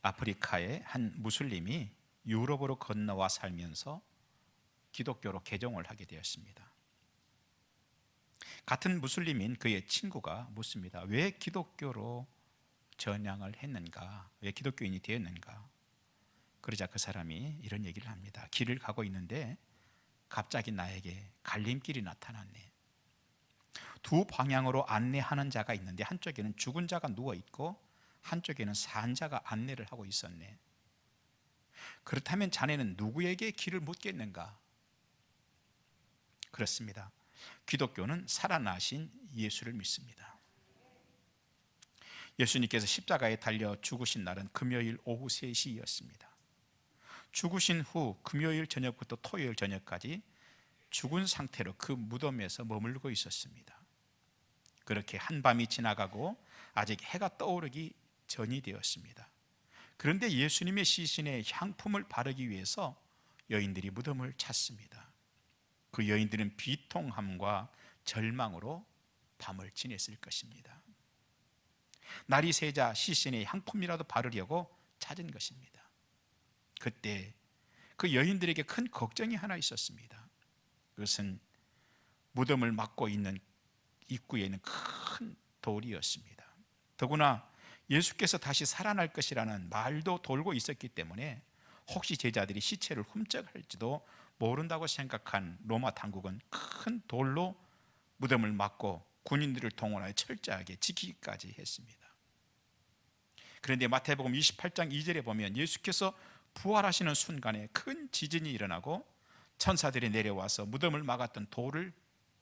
아프리카의 한 무슬림이 유럽으로 건너와 살면서 기독교로 개종을 하게 되었습니다. 같은 무슬림인 그의 친구가 묻습니다. 왜 기독교로 전향을 했는가? 왜 기독교인이 되었는가? 그러자 그 사람이 이런 얘기를 합니다. 길을 가고 있는데 갑자기 나에게 갈림길이 나타났네. 두 방향으로 안내하는 자가 있는데 한쪽에는 죽은 자가 누워있고 한쪽에는 산 자가 안내를 하고 있었네. 그렇다면 자네는 누구에게 길을 묻겠는가? 그렇습니다. 기독교는 살아나신 예수를 믿습니다. 예수님께서 십자가에 달려 죽으신 날은 금요일 오후 3시였습니다. 죽으신 후 금요일 저녁부터 토요일 저녁까지 죽은 상태로 그 무덤에서 머물고 있었습니다. 그렇게 한밤이 지나가고 아직 해가 떠오르기 전이 되었습니다. 그런데 예수님의 시신에 향품을 바르기 위해서 여인들이 무덤을 찾습니다. 그 여인들은 비통함과 절망으로 밤을 지냈을 것입니다. 날이 새자 시신에 향품이라도 바르려고 찾은 것입니다. 그때 그 여인들에게 큰 걱정이 하나 있었습니다. 그것은 무덤을 막고 있는 입구에 있는 큰 돌이었습니다. 더구나 예수께서 다시 살아날 것이라는 말도 돌고 있었기 때문에 혹시 제자들이 시체를 훔쳐갈지도 모른다고 생각한 로마 당국은 큰 돌로 무덤을 막고 군인들을 동원하여 철저하게 지키기까지 했습니다. 그런데 마태복음 28장 2절에 보면 예수께서 부활하시는 순간에 큰 지진이 일어나고 천사들이 내려와서 무덤을 막았던 돌을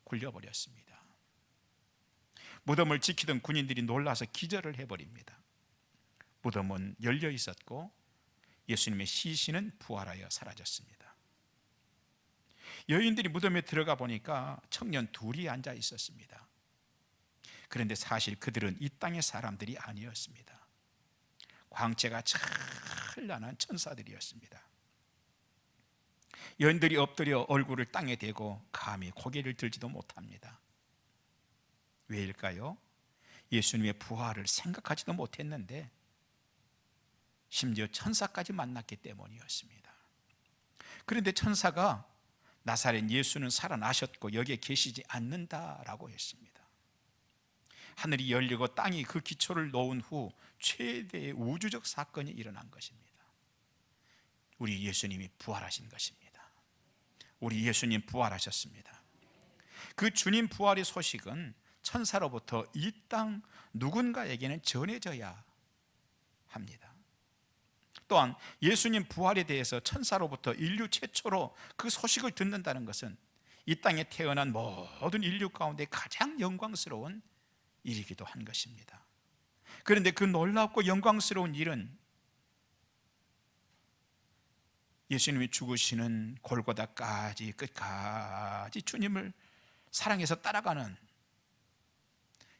굴려버렸습니다. 무덤을 지키던 군인들이 놀라서 기절을 해버립니다. 무덤은 열려 있었고 예수님의 시신은 부활하여 사라졌습니다. 여인들이 무덤에 들어가 보니까 청년 둘이 앉아 있었습니다. 그런데 사실 그들은 이 땅의 사람들이 아니었습니다. 광채가 찬란한 천사들이었습니다. 여인들이 엎드려 얼굴을 땅에 대고 감히 고개를 들지도 못합니다. 왜일까요? 예수님의 부활을 생각하지도 못했는데 심지어 천사까지 만났기 때문이었습니다. 그런데 천사가 나사렛 예수는 살아나셨고 여기에 계시지 않는다라고 했습니다. 하늘이 열리고 땅이 그 기초를 놓은 후 최대의 우주적 사건이 일어난 것입니다. 우리 예수님이 부활하신 것입니다. 우리 예수님 부활하셨습니다. 그 주님 부활의 소식은 천사로부터 이 땅 누군가에게는 전해져야 합니다. 또한 예수님 부활에 대해서 천사로부터 인류 최초로 그 소식을 듣는다는 것은 이 땅에 태어난 모든 인류 가운데 가장 영광스러운 일이기도 한 것입니다. 그런데 그 놀랍고 영광스러운 일은 예수님이 죽으시는 골고다까지 끝까지 주님을 사랑해서 따라가는,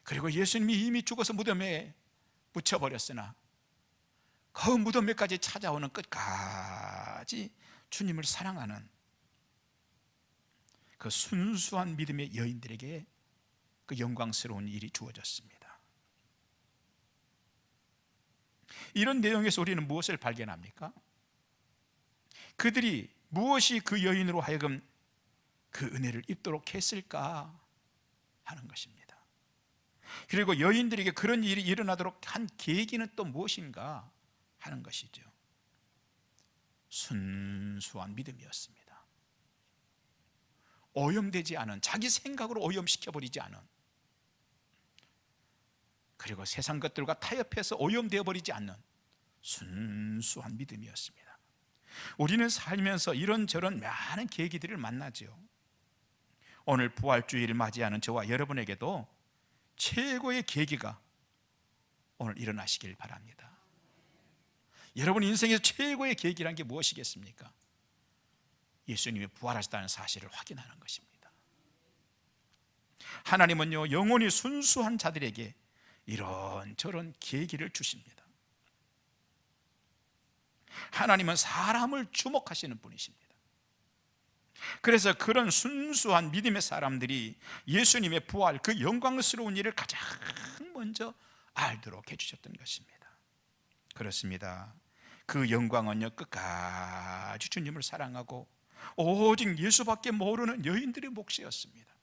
그리고 예수님이 이미 죽어서 무덤에 묻혀버렸으나 그 무덤에까지 찾아오는 끝까지 주님을 사랑하는 그 순수한 믿음의 여인들에게 그 영광스러운 일이 주어졌습니다. 이런 내용에서 우리는 무엇을 발견합니까? 그들이 무엇이 그 여인으로 하여금 그 은혜를 입도록 했을까 하는 것입니다. 그리고 여인들에게 그런 일이 일어나도록 한 계기는 또 무엇인가 하는 것이죠. 순수한 믿음이었습니다. 오염되지 않은, 자기 생각으로 오염시켜버리지 않은, 그리고 세상 것들과 타협해서 오염되어 버리지 않는 순수한 믿음이었습니다. 우리는 살면서 이런저런 많은 계기들을 만나죠. 오늘 부활주의를 맞이하는 저와 여러분에게도 최고의 계기가 오늘 일어나시길 바랍니다. 여러분 인생에서 최고의 계기란 게 무엇이겠습니까? 예수님이 부활하셨다는 사실을 확인하는 것입니다. 하나님은요, 영혼이 순수한 자들에게 이런저런 계기를 주십니다. 하나님은 사람을 주목하시는 분이십니다. 그래서 그런 순수한 믿음의 사람들이 예수님의 부활, 그 영광스러운 일을 가장 먼저 알도록 해주셨던 것입니다. 그렇습니다. 그 영광은요 끝까지 주님을 사랑하고 오직 예수밖에 모르는 여인들의 몫이었습니다.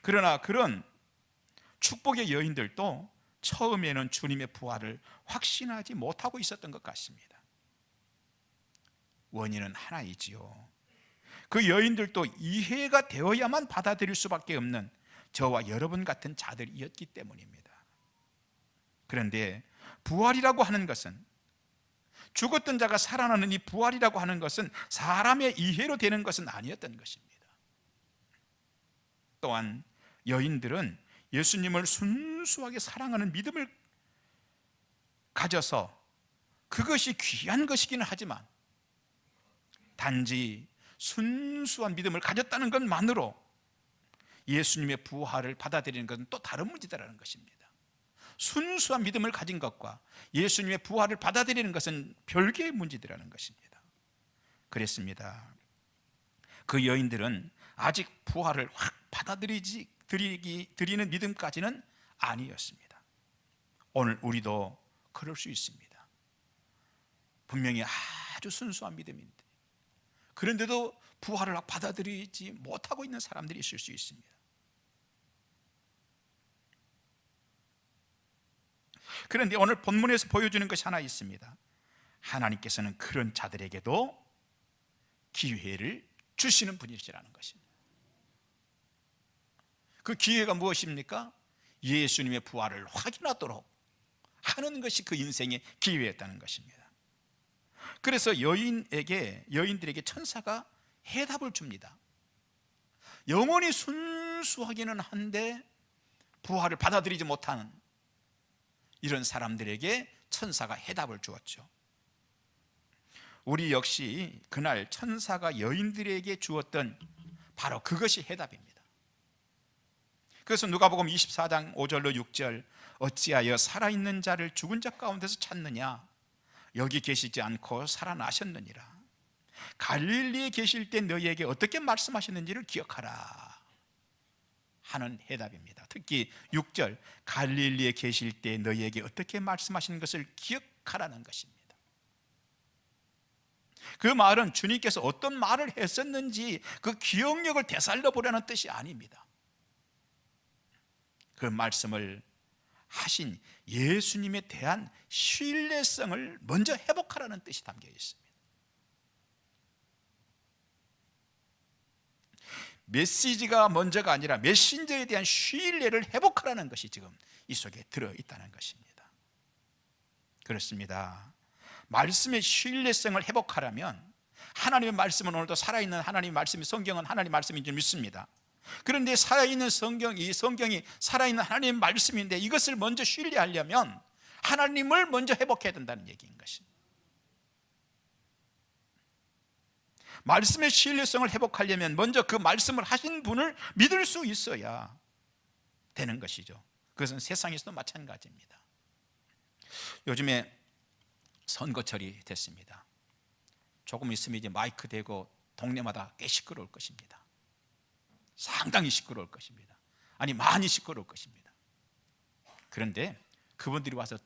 그러나 그런 축복의 여인들도 처음에는 주님의 부활을 확신하지 못하고 있었던 것 같습니다. 원인은 하나이지요. 그 여인들도 이해가 되어야만 받아들일 수밖에 없는 저와 여러분 같은 자들이었기 때문입니다. 그런데 부활이라고 하는 것은, 죽었던 자가 살아나는 이 부활이라고 하는 것은 사람의 이해로 되는 것은 아니었던 것입니다. 또한 여인들은 예수님을 순수하게 사랑하는 믿음을 가져서 그것이 귀한 것이기는 하지만 단지 순수한 믿음을 가졌다는 것만으로 예수님의 부활을 받아들이는 것은 또 다른 문제다라는 것입니다. 순수한 믿음을 가진 것과 예수님의 부활을 받아들이는 것은 별개의 문제들이라는 것입니다. 그랬습니다. 그 여인들은 아직 부활을 확 받아들이는 믿음까지는 아니었습니다. 오늘 우리도 그럴 수 있습니다. 분명히 아주 순수한 믿음인데 그런데도 부활을 받아들이지 못하고 있는 사람들이 있을 수 있습니다. 그런데 오늘 본문에서 보여주는 것이 하나 있습니다. 하나님께서는 그런 자들에게도 기회를 주시는 분이시라는 것입니다. 그 기회가 무엇입니까? 예수님의 부활을 확인하도록 하는 것이 그 인생의 기회였다는 것입니다. 그래서 여인들에게 천사가 해답을 줍니다. 영혼이 순수하기는 한데 부활을 받아들이지 못하는 이런 사람들에게 천사가 해답을 주었죠. 우리 역시 그날 천사가 여인들에게 주었던 바로 그것이 해답입니다. 그래서 누가복음 24장 5절로 6절, 어찌하여 살아있는 자를 죽은 자 가운데서 찾느냐? 여기 계시지 않고 살아나셨느니라. 갈릴리에 계실 때 너희에게 어떻게 말씀하셨는지를 기억하라 하는 해답입니다. 특히 6절, 갈릴리에 계실 때 너희에게 어떻게 말씀하신 것을 기억하라는 것입니다. 그 말은 주님께서 어떤 말을 했었는지 그 기억력을 되살려 보려는 뜻이 아닙니다. 그 말씀을 하신 예수님에 대한 신뢰성을 먼저 회복하라는 뜻이 담겨 있습니다. 메시지가 먼저가 아니라 메신저에 대한 신뢰를 회복하라는 것이 지금 이 속에 들어있다는 것입니다. 그렇습니다. 말씀의 신뢰성을 회복하려면 하나님의 말씀은 오늘도 살아있는 하나님의 말씀이, 성경은 하나님의 말씀인 줄 믿습니다. 그런데 살아있는 이 성경이 살아있는 하나님의 말씀인데 이것을 먼저 신뢰하려면 하나님을 먼저 회복해야 된다는 얘기인 것입니다. 말씀의 신뢰성을 회복하려면 먼저 그 말씀을 하신 분을 믿을 수 있어야 되는 것이죠. 그것은 세상에서도 마찬가지입니다. 요즘에 선거철이 됐습니다. 조금 있으면 이제 마이크 대고 동네마다 꽤 시끄러울 것입니다. 상당히 시끄러울 것입니다. 아니 많이 시끄러울 것입니다. 그런데 그분들이 와서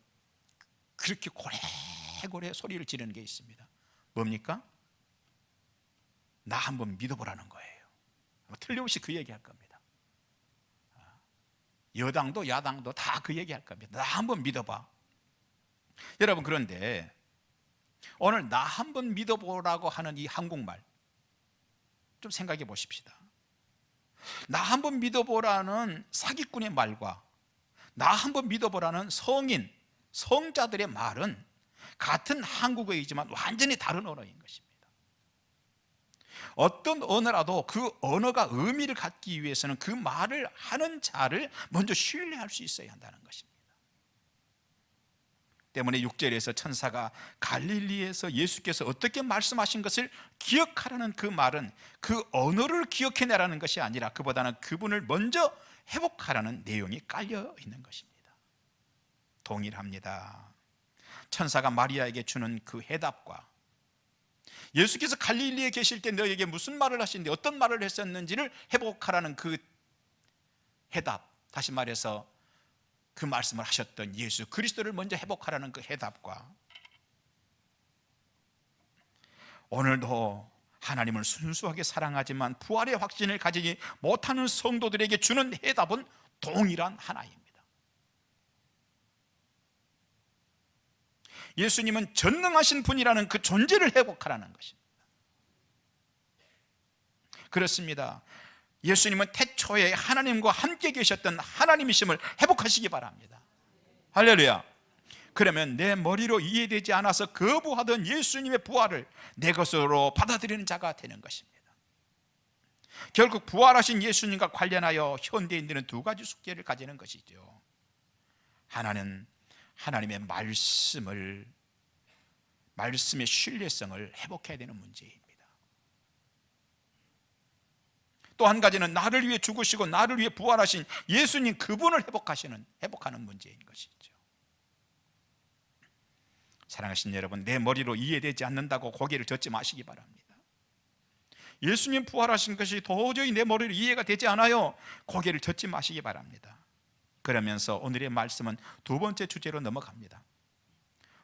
그렇게 고래고래 소리를 지르는 게 있습니다. 뭡니까? 나 한번 믿어보라는 거예요. 틀림없이 그 얘기할 겁니다. 여당도 야당도 다 그 얘기할 겁니다. 나 한번 믿어봐. 여러분, 그런데 오늘 나 한번 믿어보라고 하는 이 한국말 좀 생각해 보십시다. 나 한번 믿어보라는 사기꾼의 말과 나 한번 믿어보라는 성자들의 말은 같은 한국어이지만 완전히 다른 언어인 것입니다. 어떤 언어라도 그 언어가 의미를 갖기 위해서는 그 말을 하는 자를 먼저 신뢰할 수 있어야 한다는 것입니다. 때문에 6절에서 천사가 갈릴리에서 예수께서 어떻게 말씀하신 것을 기억하라는 그 말은 그 언어를 기억해내라는 것이 아니라 그보다는 그분을 먼저 회복하라는 내용이 깔려 있는 것입니다. 동일합니다. 천사가 마리아에게 주는 그 해답과 예수께서 갈릴리에 계실 때 너에게 무슨 말을 하시는데 어떤 말을 했었는지를 회복하라는 그 해답, 다시 말해서 그 말씀을 하셨던 예수 그리스도를 먼저 회복하라는 그 해답과 오늘도 하나님을 순수하게 사랑하지만 부활의 확신을 가지지 못하는 성도들에게 주는 해답은 동일한 하나입니다. 예수님은 전능하신 분이라는 그 존재를 회복하라는 것입니다. 그렇습니다. 예수님은 태초에 하나님과 함께 계셨던 하나님이심을 회복하시기 바랍니다. 할렐루야. 그러면 내 머리로 이해되지 않아서 거부하던 예수님의 부활을 내 것으로 받아들이는 자가 되는 것입니다. 결국 부활하신 예수님과 관련하여 현대인들은 두 가지 숙제를 가지는 것이죠. 하나는 하나님의 말씀의 신뢰성을 회복해야 되는 문제입니다. 또 한 가지는 나를 위해 죽으시고 나를 위해 부활하신 예수님 그분을 회복하는 문제인 것이죠. 사랑하신 여러분, 내 머리로 이해되지 않는다고 고개를 젓지 마시기 바랍니다. 예수님 부활하신 것이 도저히 내 머리로 이해가 되지 않아요. 고개를 젓지 마시기 바랍니다. 그러면서 오늘의 말씀은 두 번째 주제로 넘어갑니다.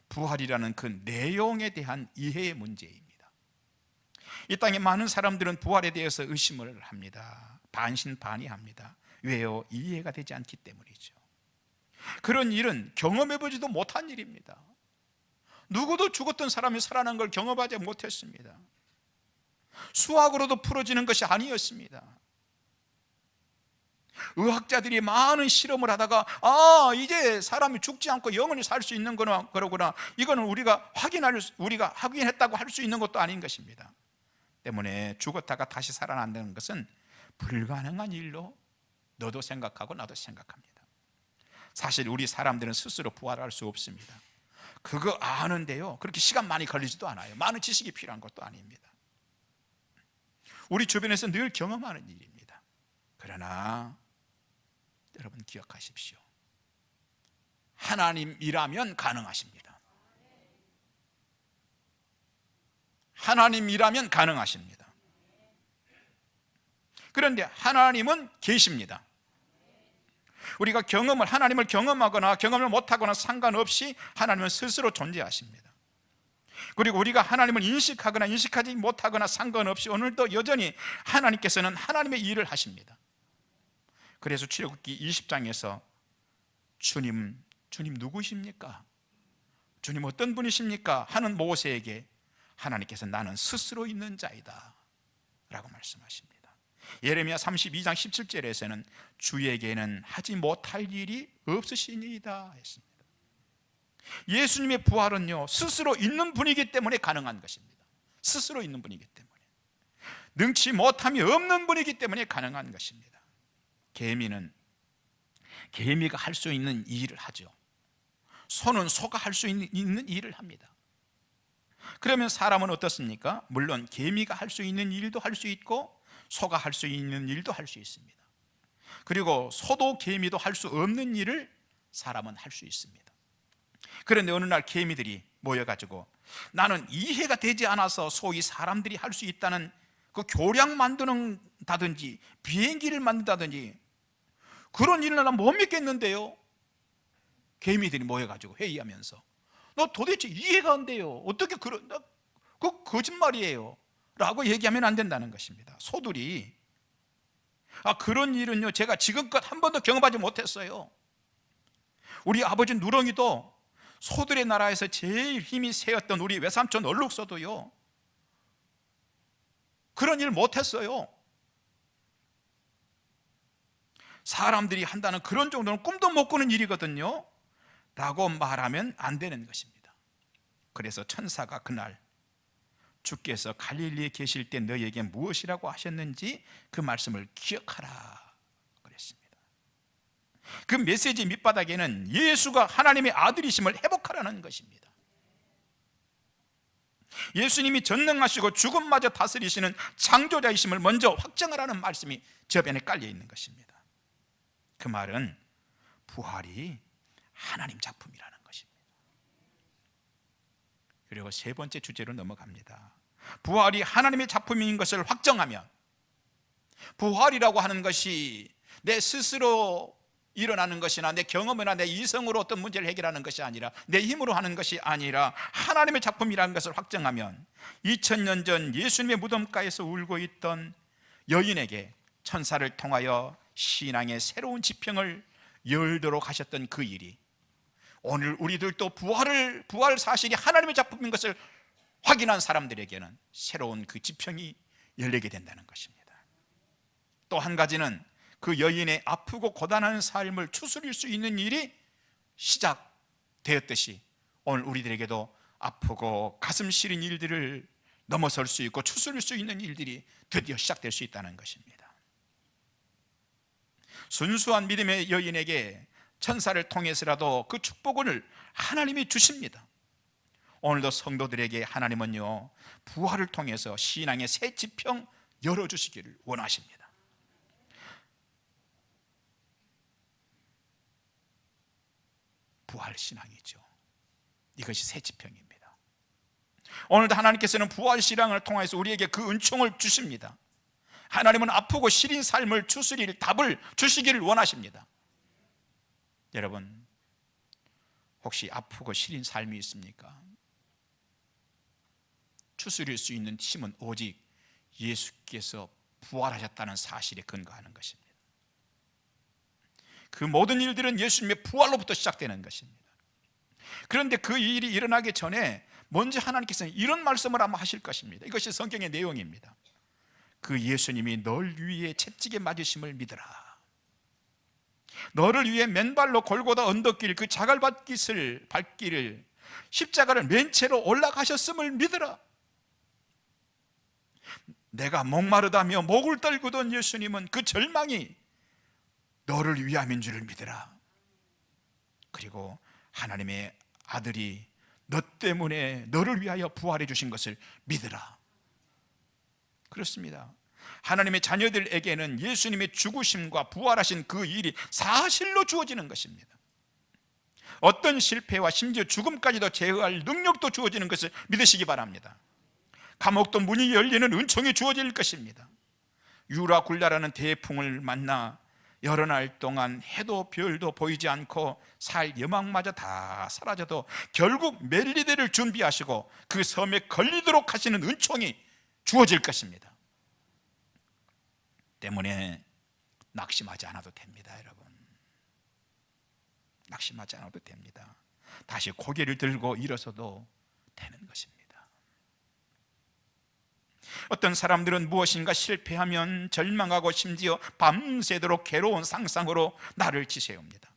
부활이라는 그 내용에 대한 이해의 문제입니다. 이 땅에 많은 사람들은 부활에 대해서 의심을 합니다. 반신반의합니다. 왜요? 이해가 되지 않기 때문이죠. 그런 일은 경험해보지도 못한 일입니다. 누구도 죽었던 사람이 살아난 걸 경험하지 못했습니다. 수학으로도 풀어지는 것이 아니었습니다. 의학자들이 많은 실험을 하다가 이제 사람이 죽지 않고 영원히 살 수 있는 거나 그러구나, 이거는 우리가 확인했다고 할 수 있는 것도 아닌 것입니다. 때문에 죽었다가 다시 살아난다는 것은 불가능한 일로 너도 생각하고 나도 생각합니다. 사실 우리 사람들은 스스로 부활할 수 없습니다. 그거 아는데요, 그렇게 시간 많이 걸리지도 않아요. 많은 지식이 필요한 것도 아닙니다. 우리 주변에서 늘 경험하는 일입니다. 그러나 여러분 기억하십시오. 하나님이라면 가능하십니다. 하나님이라면 가능하십니다. 그런데 하나님은 계십니다. 우리가 하나님을 경험하거나 경험을 못하거나 상관없이 하나님은 스스로 존재하십니다. 그리고 우리가 하나님을 인식하거나 인식하지 못하거나 상관없이 오늘도 여전히 하나님께서는 하나님의 일을 하십니다. 그래서 출애굽기 20장에서 주님 누구십니까? 주님 어떤 분이십니까? 하는 모세에게 하나님께서 나는 스스로 있는 자이다 라고 말씀하십니다. 예레미야 32장 17절에서는 주에게는 하지 못할 일이 없으시니이다 했습니다. 예수님의 부활은요, 스스로 있는 분이기 때문에 가능한 것입니다. 스스로 있는 분이기 때문에, 능치 못함이 없는 분이기 때문에 가능한 것입니다. 개미가 할 수 있는 일을 하죠. 소는 소가 할 수 있는 일을 합니다. 그러면 사람은 어떻습니까? 물론 개미가 할 수 있는 일도 할 수 있고 소가 할 수 있는 일도 할 수 있습니다. 그리고 소도 개미도 할 수 없는 일을 사람은 할 수 있습니다. 그런데 어느 날 개미들이 모여가지고 나는 이해가 되지 않아서 소위 사람들이 할 수 있다는 그 교량 만드는다든지 비행기를 만든다든지 그런 일을 난 못 믿겠는데요. 개미들이 모여가지고 회의하면서 너 도대체 이해가 안 돼요. 어떻게 그거 거짓말이에요 라고 얘기하면 안 된다는 것입니다. 소들이 그런 일은요, 제가 지금껏 한 번도 경험하지 못했어요. 우리 아버지 누렁이도 소들의 나라에서 제일 힘이 세었던 우리 외삼촌 얼룩소도요, 그런 일 못했어요. 사람들이 한다는 그런 정도는 꿈도 못 꾸는 일이거든요 라고 말하면 안 되는 것입니다. 그래서 천사가 그날 주께서 갈릴리에 계실 때 너희에게 무엇이라고 하셨는지 그 말씀을 기억하라 그랬습니다. 그 메시지 밑바닥에는 예수가 하나님의 아들이심을 회복하라는 것입니다. 예수님이 전능하시고 죽음마저 다스리시는 창조자이심을 먼저 확정하라는 말씀이 저변에 깔려 있는 것입니다. 그 말은 부활이 하나님 작품이라는 것입니다. 그리고 세 번째 주제로 넘어갑니다. 부활이 하나님의 작품인 것을 확정하면, 부활이라고 하는 것이 내 스스로 일어나는 것이나 내 경험이나 내 이성으로 어떤 문제를 해결하는 것이 아니라, 내 힘으로 하는 것이 아니라 하나님의 작품이라는 것을 확정하면 2000년 전 예수님의 무덤가에서 울고 있던 여인에게 천사를 통하여 신앙의 새로운 지평을 열도록 하셨던 그 일이 오늘 우리들도 부활 사실이 하나님의 작품인 것을 확인한 사람들에게는 새로운 그 지평이 열리게 된다는 것입니다. 또 한 가지는 그 여인의 아프고 고단한 삶을 추스릴 수 있는 일이 시작되었듯이 오늘 우리들에게도 아프고 가슴 시린 일들을 넘어설 수 있고 추스릴 수 있는 일들이 드디어 시작될 수 있다는 것입니다. 순수한 믿음의 여인에게 천사를 통해서라도 그 축복을 하나님이 주십니다. 오늘도 성도들에게 하나님은요, 부활을 통해서 신앙의 새 지평 열어주시기를 원하십니다. 부활신앙이죠. 이것이 새 지평입니다. 오늘도 하나님께서는 부활신앙을 통해서 우리에게 그 은총을 주십니다. 하나님은 아프고 시린 삶을 추스릴 답을 주시기를 원하십니다. 여러분, 혹시 아프고 시린 삶이 있습니까? 추스릴 수 있는 힘은 오직 예수께서 부활하셨다는 사실에 근거하는 것입니다. 그 모든 일들은 예수님의 부활로부터 시작되는 것입니다. 그런데 그 일이 일어나기 전에 먼저 하나님께서는 이런 말씀을 아마 하실 것입니다. 이것이 성경의 내용입니다. 그 예수님이 널 위해 채찍에 맞으심을 믿으라. 너를 위해 맨발로 골고다 언덕길 그 자갈밭길을 밟기를 십자가를 맨 채로 올라가셨음을 믿으라. 내가 목마르다며 목을 떨구던 예수님은 그 절망이 너를 위함인 줄을 믿으라. 그리고 하나님의 아들이 너 때문에 너를 위하여 부활해 주신 것을 믿으라. 그렇습니다. 하나님의 자녀들에게는 예수님의 죽으심과 부활하신 그 일이 사실로 주어지는 것입니다. 어떤 실패와 심지어 죽음까지도 제어할 능력도 주어지는 것을 믿으시기 바랍니다. 감옥도 문이 열리는 은총이 주어질 것입니다. 유라굴라라는 대풍을 만나 여러 날 동안 해도 별도 보이지 않고 살 여망마저 다 사라져도 결국 멜리데를 준비하시고 그 섬에 걸리도록 하시는 은총이 주어질 것입니다. 때문에 낙심하지 않아도 됩니다. 여러분, 낙심하지 않아도 됩니다. 다시 고개를 들고 일어서도 되는 것입니다. 어떤 사람들은 무엇인가 실패하면 절망하고 심지어 밤새도록 괴로운 상상으로 나를 지새웁니다.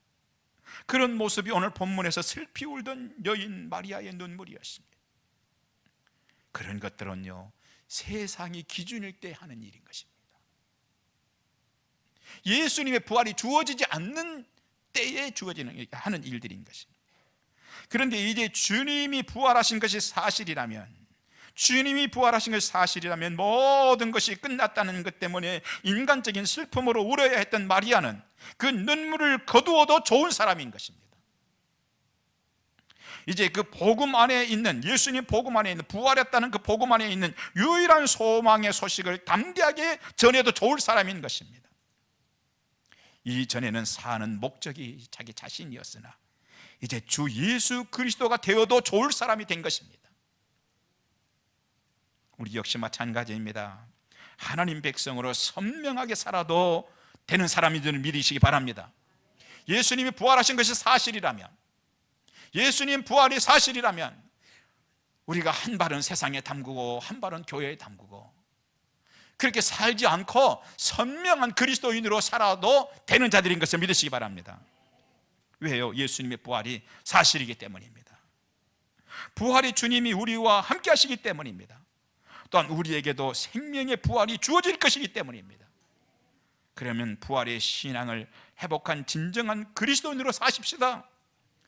그런 모습이 오늘 본문에서 슬피 울던 여인 마리아의 눈물이었습니다. 그런 것들은요, 세상이 기준일 때 하는 일인 것입니다. 예수님의 부활이 주어지지 않는 때에 하는 일들인 것입니다. 그런데 이제 주님이 부활하신 것이 사실이라면, 주님이 부활하신 것이 사실이라면 모든 것이 끝났다는 것 때문에 인간적인 슬픔으로 울어야 했던 마리아는 그 눈물을 거두어도 좋은 사람인 것입니다. 이제 그 복음 안에 있는, 예수님 복음 안에 있는, 부활했다는 그 복음 안에 있는 유일한 소망의 소식을 담대하게 전해도 좋을 사람인 것입니다. 이전에는 사는 목적이 자기 자신이었으나 이제 주 예수 그리스도가 되어도 좋을 사람이 된 것입니다. 우리 역시 마찬가지입니다. 하나님 백성으로 선명하게 살아도 되는 사람인 줄 믿으시기 바랍니다. 예수님이 부활하신 것이 사실이라면, 예수님 부활이 사실이라면 우리가 한 발은 세상에 담그고 한 발은 교회에 담그고 그렇게 살지 않고 선명한 그리스도인으로 살아도 되는 자들인 것을 믿으시기 바랍니다. 왜요? 예수님의 부활이 사실이기 때문입니다. 부활이 주님이 우리와 함께 하시기 때문입니다. 또한 우리에게도 생명의 부활이 주어질 것이기 때문입니다. 그러면 부활의 신앙을 회복한 진정한 그리스도인으로 사십시다.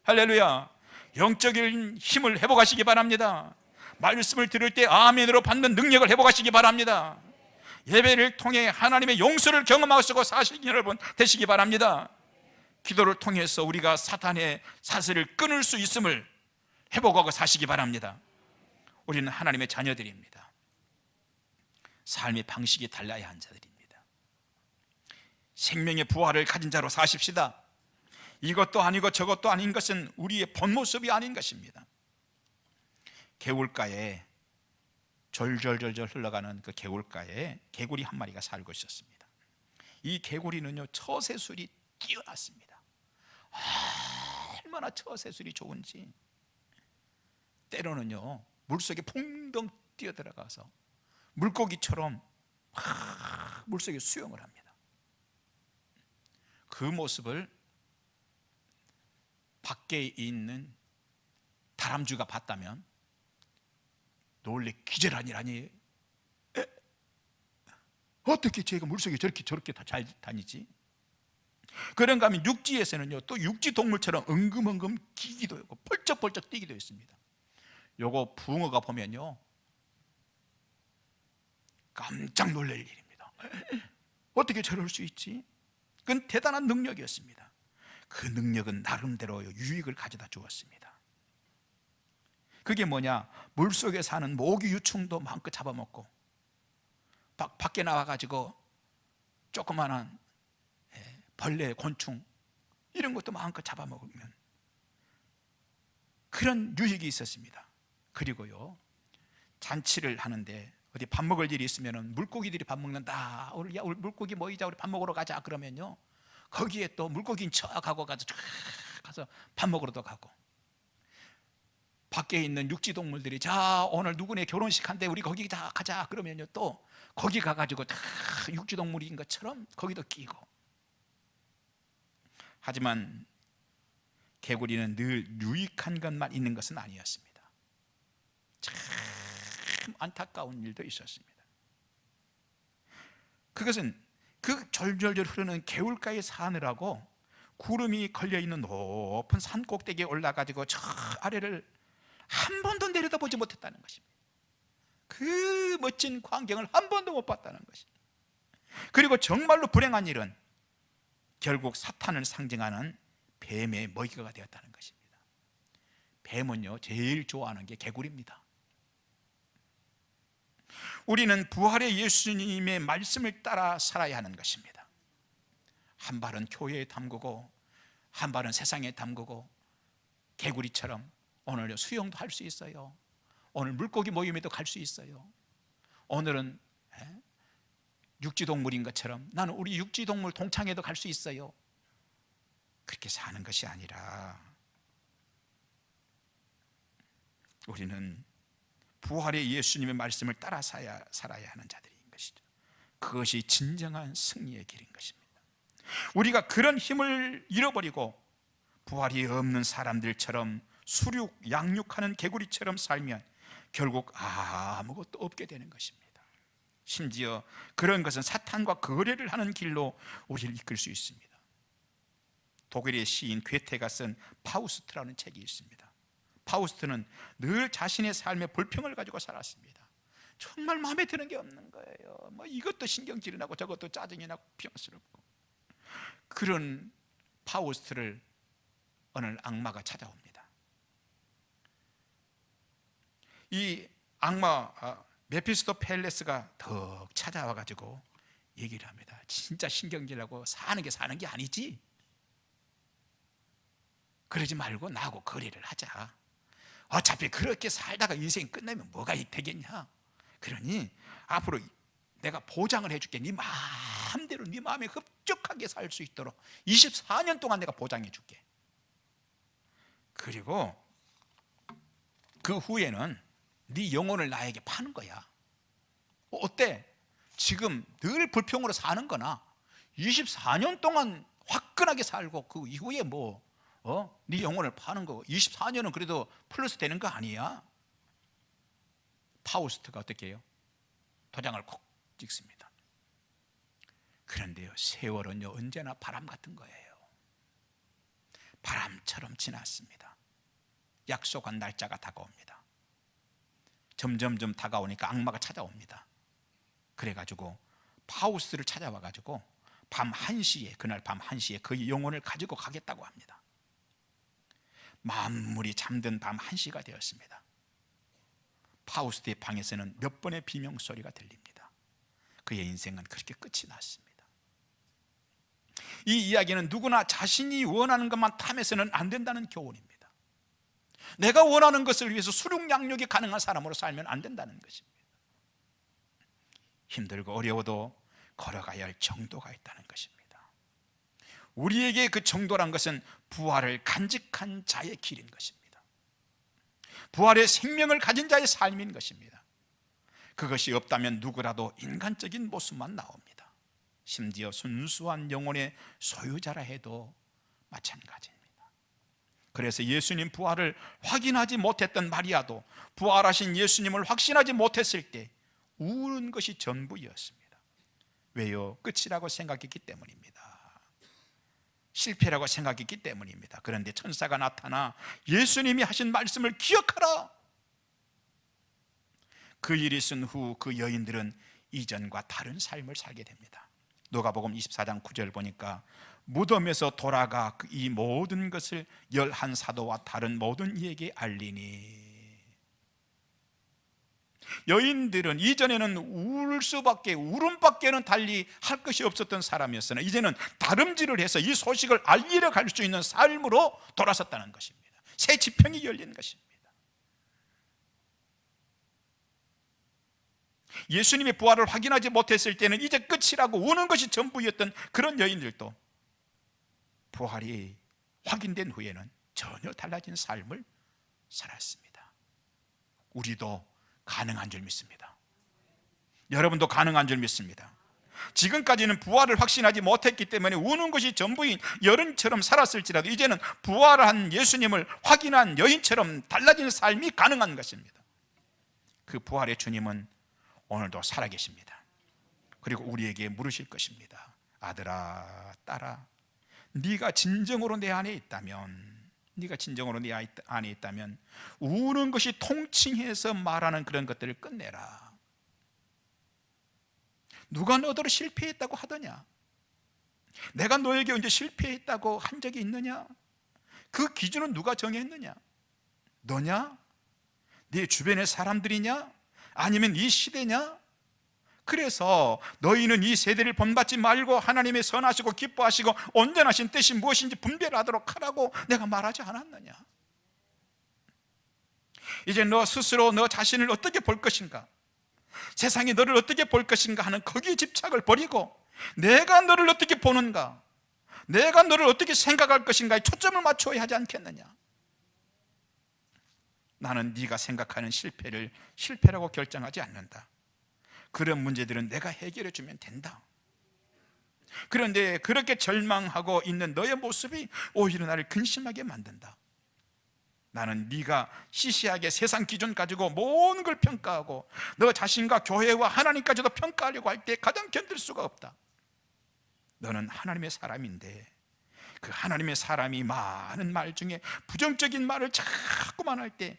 할렐루야. 영적인 힘을 회복하시기 바랍니다. 말씀을 들을 때 아멘으로 받는 능력을 회복하시기 바랍니다. 예배를 통해 하나님의 용서를 경험하시고 사시는 여러분 되시기 바랍니다. 기도를 통해서 우리가 사탄의 사슬을 끊을 수 있음을 회복하고 사시기 바랍니다. 우리는 하나님의 자녀들입니다. 삶의 방식이 달라야 한 자들입니다. 생명의 부활을 가진 자로 사십시다. 이것도 아니고 저것도 아닌 것은 우리의 본 모습이 아닌 것입니다. 개울가에 졸졸졸졸 흘러가는 그 개울가에 개구리 한 마리가 살고 있었습니다. 이 개구리는요, 처세술이 뛰어났습니다. 얼마나 처세술이 좋은지 때로는요 물속에 풍덩 뛰어들어가서 물고기처럼 물속에 수영을 합니다. 그 모습을 밖에 있는 다람쥐가 봤다면 놀래 기절하니라니, 어떻게 쟤가 물속에 저렇게 다 잘 다니지? 그런가 하면 육지에서는요 또 육지 동물처럼 엉금엉금 기기도 있고 펄쩍펄쩍 뛰기도 있습니다. 요거 붕어가 보면요 깜짝 놀랄 일입니다. 어떻게 저럴 수 있지? 그건 대단한 능력이었습니다. 그 능력은 나름대로 유익을 가져다 주었습니다. 그게 뭐냐? 물속에 사는 모기 유충도 마음껏 잡아먹고 밖에 나와가지고 조그마한 벌레, 곤충 이런 것도 마음껏 잡아먹으면 그런 유익이 있었습니다. 그리고요 잔치를 하는데 어디 밥 먹을 일이 있으면 물고기들이 밥 먹는다. 오늘 우리 물고기 모이자, 우리 밥 먹으러 가자 그러면요 거기에 또 물고기인 척하고 가서 밥 먹으러도 가고, 밖에 있는 육지 동물들이 자 오늘 누구네 결혼식 한대 우리 거기 다 가자 그러면요 또 거기 가가지고 다 육지 동물인 것처럼 거기도 끼고. 하지만 개구리는 늘 유익한 것만 있는 것은 아니었습니다. 참 안타까운 일도 있었습니다. 그것은 그 졸졸졸 흐르는 개울가에 사느라고 구름이 걸려있는 높은 산 꼭대기에 올라가지고 저 아래를 한 번도 내려다보지 못했다는 것입니다. 그 멋진 광경을 한 번도 못 봤다는 것입니다. 그리고 정말로 불행한 일은 결국 사탄을 상징하는 뱀의 먹이가 되었다는 것입니다. 뱀은요 제일 좋아하는 게 개구리입니다. 우리는 부활의 예수님의 말씀을 따라 살아야 하는 것입니다. 한 발은 교회에 담그고 한 발은 세상에 담그고, 개구리처럼 오늘 수영도 할 수 있어요. 오늘 물고기 모임에도 갈 수 있어요. 오늘은 육지동물인 것처럼 나는 우리 육지동물 동창회도 갈 수 있어요. 그렇게 사는 것이 아니라 우리는 부활의 예수님의 말씀을 따라 살아야 하는 자들인 것이죠. 그것이 진정한 승리의 길인 것입니다. 우리가 그런 힘을 잃어버리고 부활이 없는 사람들처럼 수륙, 양육하는 개구리처럼 살면 결국 아무것도 없게 되는 것입니다. 심지어 그런 것은 사탄과 거래를 하는 길로 우리를 이끌 수 있습니다. 독일의 시인 괴테가 쓴 파우스트라는 책이 있습니다. 파우스트는 늘 자신의 삶의 불평을 가지고 살았습니다. 정말 마음에 드는 게 없는 거예요. 뭐 이것도 신경질이 나고 저것도 짜증이 나고 비용스럽고. 그런 파우스트를 어느 악마가 찾아옵니다. 이 악마 메피스토펠레스가 더 찾아와가지고 얘기를 합니다. 진짜 신경질나고 사는 게 아니지. 그러지 말고 나하고 거래를 하자. 어차피 그렇게 살다가 인생 끝내면 뭐가 되겠냐. 그러니 앞으로 내가 보장을 해줄게. 네 마음대로 네 마음에 흡족하게 살 수 있도록 24년 동안 내가 보장해 줄게. 그리고 그 후에는 네 영혼을 나에게 파는 거야. 어때? 지금 늘 불평으로 사는 거나 24년 동안 화끈하게 살고 그 이후에 네 영혼을 파는 거 24년은 그래도 플러스 되는 거 아니야? 파우스트가 어떻게 해요? 도장을 콕 찍습니다. 그런데요 세월은요 언제나 바람 같은 거예요. 바람처럼 지났습니다. 약속한 날짜가 다가옵니다. 점점점 다가오니까 악마가 찾아옵니다. 그래가지고 파우스트를 찾아와가지고 밤 1시에, 그날 밤 1시에 그 영혼을 가지고 가겠다고 합니다. 만물이 잠든 밤 1시가 되었습니다. 파우스트의 방에서는 몇 번의 비명소리가 들립니다. 그의 인생은 그렇게 끝이 났습니다. 이 이야기는 누구나 자신이 원하는 것만 탐해서는 안 된다는 교훈입니다. 내가 원하는 것을 위해서 수륙양육이 가능한 사람으로 살면 안 된다는 것입니다. 힘들고 어려워도 걸어가야 할 정도가 있다는 것입니다. 우리에게 그 정도란 것은 부활을 간직한 자의 길인 것입니다. 부활의 생명을 가진 자의 삶인 것입니다. 그것이 없다면 누구라도 인간적인 모습만 나옵니다. 심지어 순수한 영혼의 소유자라 해도 마찬가지입니다. 그래서 예수님 부활을 확인하지 못했던 마리아도 부활하신 예수님을 확신하지 못했을 때 우는 것이 전부였습니다. 왜요? 끝이라고 생각했기 때문입니다. 실패라고 생각했기 때문입니다. 그런데 천사가 나타나 예수님이 하신 말씀을 기억하라. 그 일이 있은 후 그 여인들은 이전과 다른 삶을 살게 됩니다. 누가복음 24장 9절 보니까 무덤에서 돌아가 이 모든 것을 11사도와 다른 모든 이에게 알리니. 여인들은 이전에는 울음밖에는 달리 할 것이 없었던 사람이었으나 이제는 다름질을 해서 이 소식을 알리러 갈 수 있는 삶으로 돌아섰다는 것입니다. 새 지평이 열린 것입니다. 예수님의 부활을 확인하지 못했을 때는 이제 끝이라고 우는 것이 전부였던 그런 여인들도 부활이 확인된 후에는 전혀 달라진 삶을 살았습니다. 우리도 가능한 줄 믿습니다. 여러분도 가능한 줄 믿습니다. 지금까지는 부활을 확신하지 못했기 때문에 우는 것이 전부인 여인처럼 살았을지라도 이제는 부활한 예수님을 확인한 여인처럼 달라진 삶이 가능한 것입니다. 그 부활의 주님은 오늘도 살아계십니다. 그리고 우리에게 물으실 것입니다. 아들아, 딸아, 네가 진정으로 내 안에 있다면, 네가 진정으로 내 안에 있다면 우는 것이 통칭해서 말하는 그런 것들을 끝내라. 누가 너더러 실패했다고 하더냐? 내가 너에게 언제 실패했다고 한 적이 있느냐? 그 기준은 누가 정했느냐? 너냐? 네 주변의 사람들이냐? 아니면 이 시대냐? 그래서 너희는 이 세대를 본받지 말고 하나님의 선하시고 기뻐하시고 온전하신 뜻이 무엇인지 분별하도록 하라고 내가 말하지 않았느냐? 이제 너 스스로 너 자신을 어떻게 볼 것인가? 세상이 너를 어떻게 볼 것인가 하는 거기에 집착을 버리고 내가 너를 어떻게 보는가? 내가 너를 어떻게 생각할 것인가에 초점을 맞춰야 하지 않겠느냐? 나는 네가 생각하는 실패를 실패라고 결정하지 않는다. 그런 문제들은 내가 해결해 주면 된다. 그런데 그렇게 절망하고 있는 너의 모습이 오히려 나를 근심하게 만든다. 나는 네가 시시하게 세상 기준 가지고 모든 걸 평가하고 너 자신과 교회와 하나님까지도 평가하려고 할 때 가장 견딜 수가 없다. 너는 하나님의 사람인데 그 하나님의 사람이 많은 말 중에 부정적인 말을 자꾸만 할 때,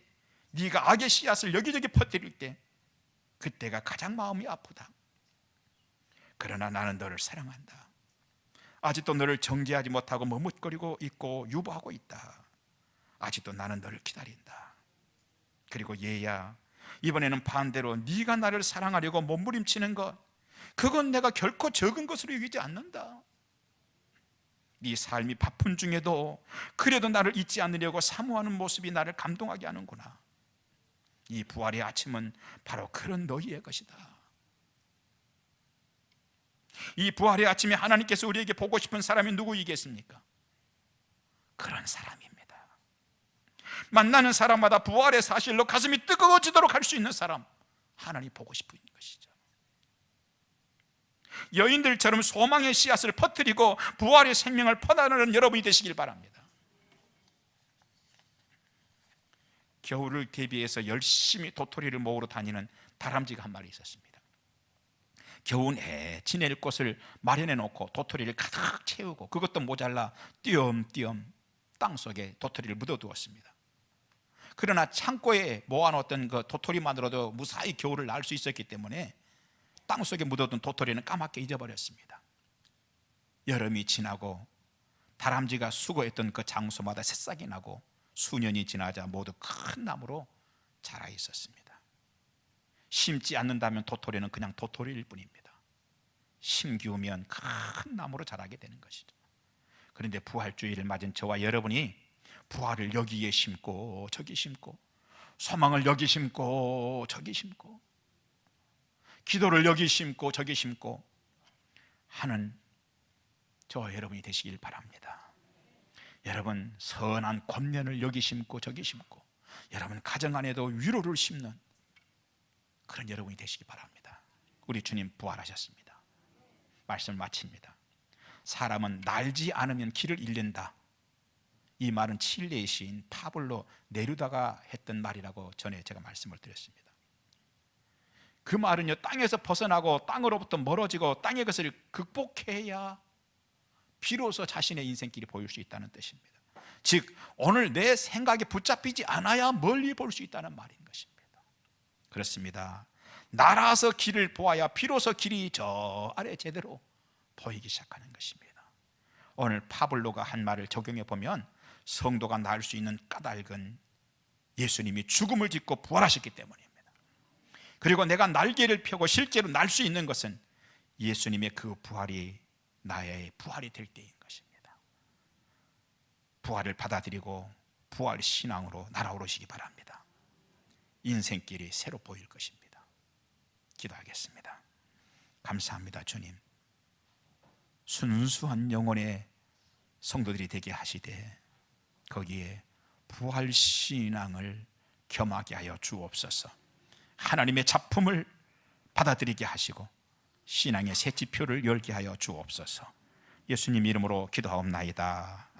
네가 악의 씨앗을 여기저기 퍼뜨릴 때 그때가 가장 마음이 아프다. 그러나 나는 너를 사랑한다. 아직도 너를 정죄하지 못하고 머뭇거리고 있고 유보하고 있다. 아직도 나는 너를 기다린다. 그리고 얘야, 이번에는 반대로 네가 나를 사랑하려고 몸부림치는 것, 그건 내가 결코 적은 것으로 여기지 않는다. 네 삶이 바쁜 중에도 그래도 나를 잊지 않으려고 사모하는 모습이 나를 감동하게 하는구나. 이 부활의 아침은 바로 그런 너희의 것이다. 이 부활의 아침에 하나님께서 우리에게 보고 싶은 사람이 누구이겠습니까? 그런 사람입니다. 만나는 사람마다 부활의 사실로 가슴이 뜨거워지도록 할 수 있는 사람, 하나님 보고 싶은 것이죠. 여인들처럼 소망의 씨앗을 퍼뜨리고 부활의 생명을 퍼나르는 여러분이 되시길 바랍니다. 겨울을 대비해서 열심히 도토리를 모으러 다니는 다람쥐가 한 마리 있었습니다. 겨우내 지낼 곳을 마련해 놓고 도토리를 가득 채우고 그것도 모자라 띄엄띄엄 땅속에 도토리를 묻어두었습니다. 그러나 창고에 모아놓았던 그 도토리만으로도 무사히 겨울을 날 수 있었기 때문에 땅속에 묻어둔 도토리는 까맣게 잊어버렸습니다. 여름이 지나고 다람쥐가 수거했던 그 장소마다 새싹이 나고 수년이 지나자 모두 큰 나무로 자라 있었습니다. 심지 않는다면 도토리는 그냥 도토리일 뿐입니다. 심기우면 큰 나무로 자라게 되는 것이죠. 그런데 부활주의를 맞은 저와 여러분이 부활을 여기에 심고 저기 심고, 소망을 여기 심고 저기 심고, 기도를 여기 심고 저기 심고 하는 저와 여러분이 되시길 바랍니다. 여러분, 선한 권면을 여기 심고 저기 심고, 여러분 가정 안에도 위로를 심는 그런 여러분이 되시기 바랍니다. 우리 주님 부활하셨습니다. 말씀을 마칩니다. 사람은 날지 않으면 길을 잃는다. 이 말은 칠레의 시인 파블로 네루다가 했던 말이라고 전에 제가 말씀을 드렸습니다. 그 말은요, 땅에서 벗어나고 땅으로부터 멀어지고 땅의 것을 극복해야 비로소 자신의 인생길이 보일 수 있다는 뜻입니다. 즉, 오늘 내 생각에 붙잡히지 않아야 멀리 볼 수 있다는 말인 것입니다. 그렇습니다. 날아서 길을 보아야 비로소 길이 저 아래 제대로 보이기 시작하는 것입니다. 오늘 파블로가 한 말을 적용해 보면 성도가 날 수 있는 까닭은 예수님이 죽음을 딛고 부활하셨기 때문입니다. 그리고 내가 날개를 펴고 실제로 날 수 있는 것은 예수님의 그 부활이 나의 부활이 될 때인 것입니다. 부활을 받아들이고 부활 신앙으로 날아오르시기 바랍니다. 인생길이 새로 보일 것입니다. 기도하겠습니다. 감사합니다. 주님, 순수한 영혼의 성도들이 되게 하시되 거기에 부활 신앙을 겸하게 하여 주옵소서. 하나님의 작품을 받아들이게 하시고 신앙의 새 지표를 열게 하여 주옵소서. 예수님 이름으로 기도하옵나이다.